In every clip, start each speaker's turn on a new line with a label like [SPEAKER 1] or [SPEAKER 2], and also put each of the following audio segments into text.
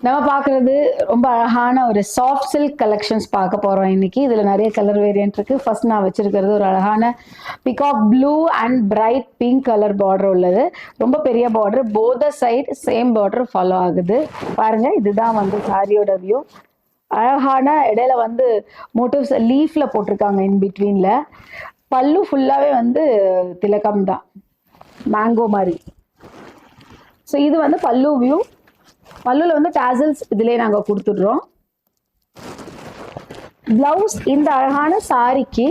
[SPEAKER 1] நம்ம பார்க்குறது ரொம்ப அழகான ஒரு சாஃப்ட் சில்க் கலெக்ஷன்ஸ் பார்க்க போகிறோம் இன்னைக்கு. இதில் நிறைய கலர் வேரியன்ட் இருக்குது. ஃபர்ஸ்ட் நான் வச்சிருக்கிறது ஒரு அழகான peacock blue and bright pink colour border உள்ளது. ரொம்ப பெரிய border, both side same border follow ஆகுது. பாருங்க, இதுதான் வந்து சாரியோட வியூ. அழகான இடையில வந்து மோட்டிவ்ஸ் லீஃப்ல போட்டிருக்காங்க இன் பிட்வீன்ல. பல்லு ஃபுல்லாவே வந்து திலகம் தான், மேங்கோ மாதிரி. ஸோ இது வந்து பல்லு வியூ. பல்லுல வந்து டாசல்ஸ் இதிலே நாங்கள் கொடுத்துடுறோம். பிளவுஸ் இந்த அழகான சாரிக்கு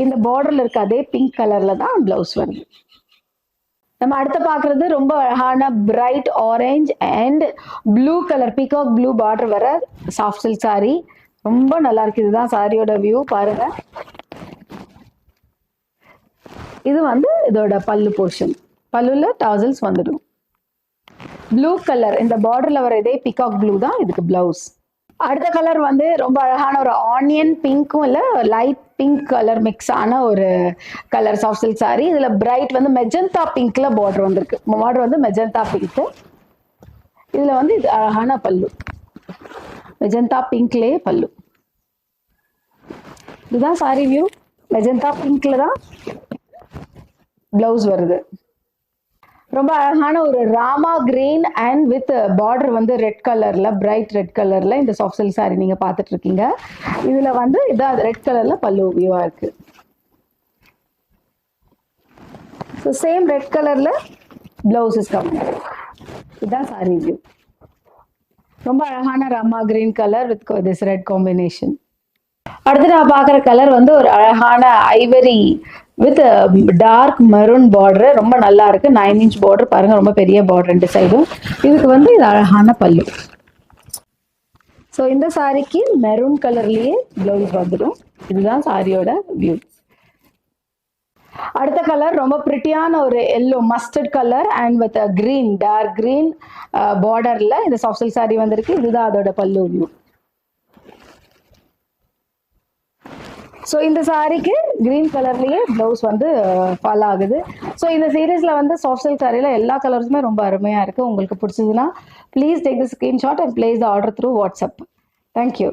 [SPEAKER 1] இந்த பார்டர்ல இருக்க அதே பிங்க் கலர்ல தான் பிளவுஸ் வருது. நம்ம அடுத்து பார்க்கறது ரொம்ப அழகான bright orange and blue colour peacock blue border வர சாஃப்ட் சில்க் சாரி. ரொம்ப நல்லா இருக்கு. இதுதான் சாரியோட வியூ. பாருங்க, இது வந்து இதோட பல்லு போர்ஷன். பல்லுல டாசல்ஸ் வந்துடும். ப்ளூ கலர் இந்த பார்டர்ல வர இதே பிகாக் ப்ளூ தான் இதுக்கு பிளவுஸ். அடுத்த கலர் வந்து ரொம்ப அழகான ஒரு ஆனியன் பிங்க்கும் இல்ல லைட் பிங்க் கலர் மிக்ஸ் ஆன ஒரு கலர் சாஃப்ட் சில்க் சாரி. இதுல பிரைட் வந்து மெஜந்தா பிங்க்ல பார்டர் வந்திருக்கு. பார்டர் வந்து மெஜந்தா பிங்க். இதுல வந்து இது அழகான பல்லு, மெஜந்தா பிங்க்லயே பல்லு. இதுதான் சாரி வியூ. மெஜந்தா பிங்க்ல தான் பிளவுஸ் வருது. ரொம்ப அழகான ஒரு Rama green and with border வந்து ரெட் கலர்ல, பிரைட் ரெட் கலர்ல இந்த சாஃப்ட் சில்க் சாரி நீங்க பார்த்துட்டு இருக்கீங்க. இதுல வந்து இதான் ரெட் கலர்ல பல்லு வியூவா இருக்கு. ஸோ சேம் ரெட் கலர்ல பிளவுஸ் இஸ் கம்மிங். இதுதான் சாரி வியூ. ரொம்ப அழகான Rama green colour with this red combination. அடுத்து நான் பார்க்குற கலர் வந்து ஒரு அழகான ivory with dark maroon border. ரொம்ப நல்லா இருக்கு. 9 inch பார்டர் பாருங்க, ரொம்ப பெரிய பார்டர் ரெண்டு சைடும். இதுக்கு வந்து இது அழகான பல்லு. ஸோ இந்த சாரிக்கு மெரூன் கலர்லயே பிளவுஸ் வந்துடும். இதுதான் சாரியோட வியூ. அடுத்த கலர் ரொம்ப பிரிட்டியான ஒரு yellow mustard colour and with green, dark green பார்டர்ல இந்த சாஃப்ட் சில்க் சாரி வந்திருக்கு. இதுதான் அதோட பல்லு வியூ. ஸோ இந்த சாரிக்கு கிரீன் கலர்லயே பிளவுஸ் வந்து ஃபாலோ ஆகுது. ஸோ இந்த சீரீஸ்ல வந்து சாஃப்ட் சில்க் சாரியில எல்லா கலர்ஸுமே ரொம்ப அருமையா இருக்கு. உங்களுக்கு பிடிச்சதுன்னா please take the screenshot and place the order through WhatsApp. Thank you.